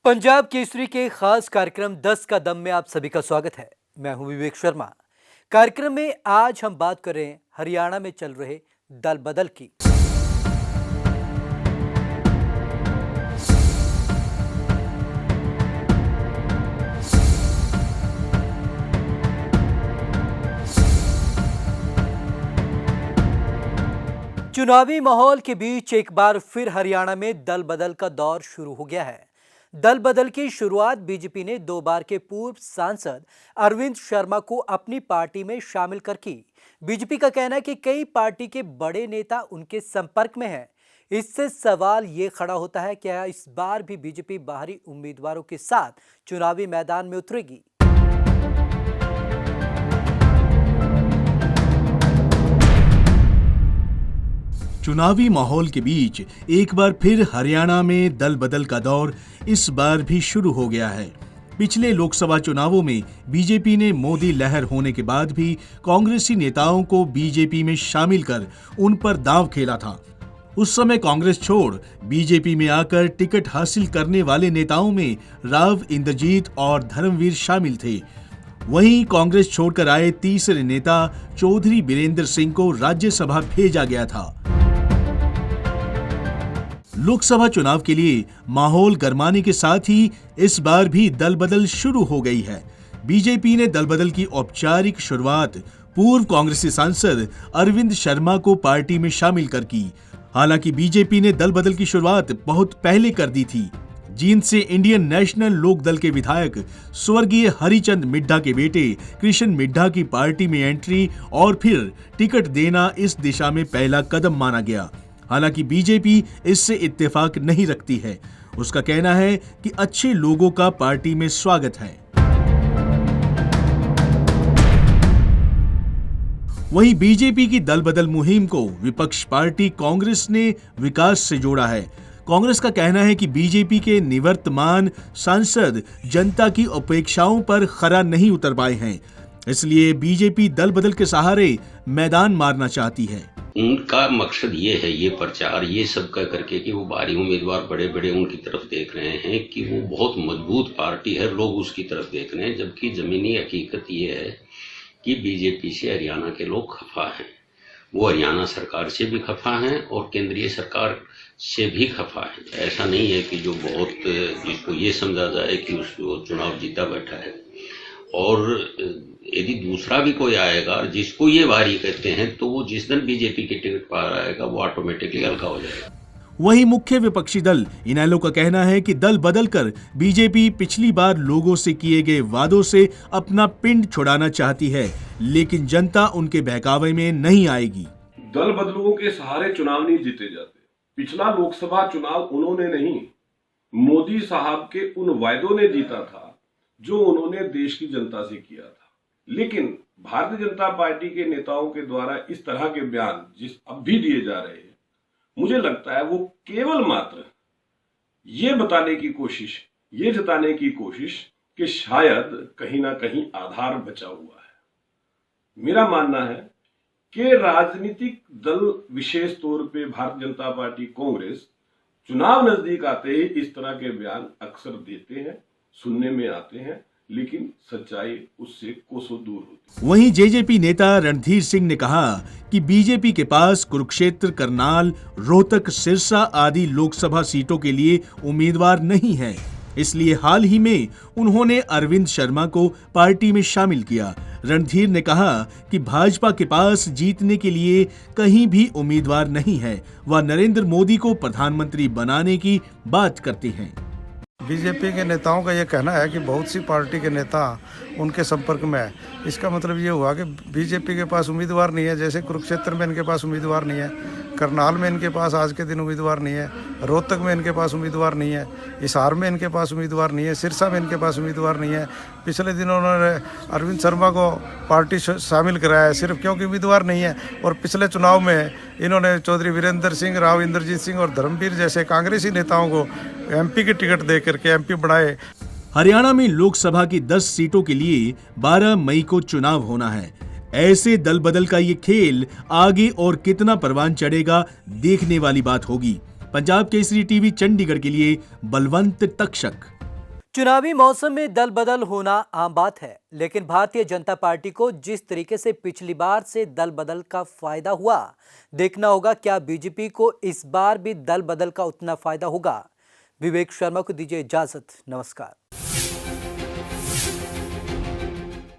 पंजाब केसरी के खास कार्यक्रम 10 का दम में आप सभी का स्वागत है। मैं हूं विवेक शर्मा। कार्यक्रम में आज हम बात कर रहे हैं हरियाणा में चल रहे दल बदल की। चुनावी माहौल के बीच एक बार फिर हरियाणा में दल बदल का दौर शुरू हो गया है। दल बदल की शुरुआत बीजेपी ने 2 बार के पूर्व सांसद अरविंद शर्मा को अपनी पार्टी में शामिल कर की। बीजेपी का कहना है कि कई पार्टी के बड़े नेता उनके संपर्क में हैं। इससे सवाल ये खड़ा होता है, क्या इस बार भी बीजेपी बाहरी उम्मीदवारों के साथ चुनावी मैदान में उतरेगी? चुनावी माहौल के बीच एक बार फिर हरियाणा में दल बदल का दौर इस बार भी शुरू हो गया है। पिछले लोकसभा चुनावों में बीजेपी ने मोदी लहर होने के बाद भी कांग्रेसी नेताओं को बीजेपी में शामिल कर उन पर दांव खेला था। उस समय कांग्रेस छोड़ बीजेपी में आकर टिकट हासिल करने वाले नेताओं में राव इंद्रजीत और धर्मवीर शामिल थे। वहीं कांग्रेस छोड़कर आए तीसरे नेता चौधरी बीरेंद्र सिंह को राज्यसभा भेजा गया था। लोकसभा चुनाव के लिए माहौल गरमाने के साथ ही इस बार भी दल बदल शुरू हो गई है। बीजेपी ने दल बदल की औपचारिक शुरुआत पूर्व कांग्रेसी सांसद अरविंद शर्मा को पार्टी में शामिल कर की। हालांकि बीजेपी ने दल बदल की शुरुआत बहुत पहले कर दी थी। जींद से इंडियन नेशनल लोक दल के विधायक स्वर्गीय हरिचंद मिड्ढा के बेटे कृष्ण मिड्ढा की पार्टी में एंट्री और फिर टिकट देना इस दिशा में पहला कदम माना गया। हालांकि बीजेपी इससे इत्तेफाक नहीं रखती है। उसका कहना है कि अच्छे लोगों का पार्टी में स्वागत है। वहीं बीजेपी की दल बदल मुहिम को विपक्ष पार्टी कांग्रेस ने विकास से जोड़ा है। कांग्रेस का कहना है कि बीजेपी के निवर्तमान सांसद जनता की अपेक्षाओं पर खरा नहीं उतर पाए हैं, इसलिए बीजेपी दल बदल के सहारे मैदान मारना चाहती है। उनका मकसद ये है, ये प्रचार ये सब कह करके कि वो बाहरी उम्मीदवार बड़े बड़े उनकी तरफ देख रहे हैं कि वो बहुत मजबूत पार्टी है, लोग उसकी तरफ देख रहे हैं। जबकि जमीनी हकीकत ये है कि बीजेपी से हरियाणा के लोग खफा हैं। वो हरियाणा सरकार से भी खफा हैं और केंद्रीय सरकार से भी खफा है। ऐसा नहीं है कि जो बहुत जिसको ये समझा जाए कि उसको चुनाव जीता बैठा है। और यदि दूसरा भी कोई आएगा जिसको ये भारी कहते हैं तो वो जिस दिन बीजेपी के टिकट पर आएगा वो ऑटोमेटिकली हल्का हो जाएगा। वहीं मुख्य विपक्षी दल इनेलो का कहना है कि दल बदल कर बीजेपी पिछली बार लोगों से किए गए वादों से अपना पिंड छुड़ाना चाहती है, लेकिन जनता उनके बहकावे में नहीं आएगी। दल बदलुओं के सहारे चुनाव नहीं जीते जाते। पिछला लोकसभा चुनाव उन्होंने नहीं, मोदी साहब के उन वायदों ने जीता था जो उन्होंने देश की जनता से किया था। लेकिन भारतीय जनता पार्टी के नेताओं के द्वारा इस तरह के बयान जिस अब भी दिए जा रहे हैं, मुझे लगता है वो केवल मात्र ये बताने की कोशिश, ये जताने की कोशिश कि शायद कहीं ना कहीं आधार बचा हुआ है। मेरा मानना है कि राजनीतिक दल, विशेष तौर पे भारतीय जनता पार्टी कांग्रेस, चुनाव नजदीक आते ही इस तरह के बयान अक्सर देते हैं, सुनने में आते हैं, लेकिन सच्चाई उससे कोसों दूर होती है। वहीं जेजेपी नेता रणधीर सिंह ने कहा कि बीजेपी के पास कुरुक्षेत्र, करनाल, रोहतक, सिरसा आदि लोकसभा सीटों के लिए उम्मीदवार नहीं है, इसलिए हाल ही में उन्होंने अरविंद शर्मा को पार्टी में शामिल किया। रणधीर ने कहा कि भाजपा के पास जीतने के लिए कहीं भी उम्मीदवार नहीं है। वह नरेंद्र मोदी को प्रधानमंत्री बनाने की बात करते हैं। बीजेपी के नेताओं का ये कहना है कि बहुत सी पार्टी के नेता उनके संपर्क में है। इसका मतलब ये हुआ कि बीजेपी के पास उम्मीदवार नहीं है। जैसे कुरुक्षेत्र में इनके पास उम्मीदवार नहीं है, करनाल में इनके पास आज के दिन उम्मीदवार नहीं है, रोहतक में इनके पास उम्मीदवार नहीं है, हिसार में इनके पास उम्मीदवार नहीं है, सिरसा में इनके पास उम्मीदवार नहीं है। पिछले दिनों उन्होंने अरविंद शर्मा को पार्टी शामिल कराया है सिर्फ क्योंकि उम्मीदवार नहीं है। और पिछले चुनाव में इन्होंने चौधरी बीरेंद्र सिंह, राव इंद्रजीत सिंह और धर्मवीर जैसे कांग्रेसी नेताओं को एमपी की टिकट दे करके एमपी बनाए। हरियाणा में लोकसभा की 10 सीटों के लिए 12 मई को चुनाव होना है। ऐसे दल बदल का ये खेल आगे और कितना परवान चढ़ेगा, देखने वाली बात होगी। पंजाब केसरी टीवी चंडीगढ़ के लिए बलवंत तक्षक। चुनावी मौसम में दल बदल होना आम बात है, लेकिन भारतीय जनता पार्टी को जिस तरीके से पिछली बार से दल बदल का फायदा हुआ, देखना होगा क्या बीजेपी को इस बार भी दल बदल का उतना फायदा होगा। विवेक शर्मा को दीजिए इजाजत। नमस्कार।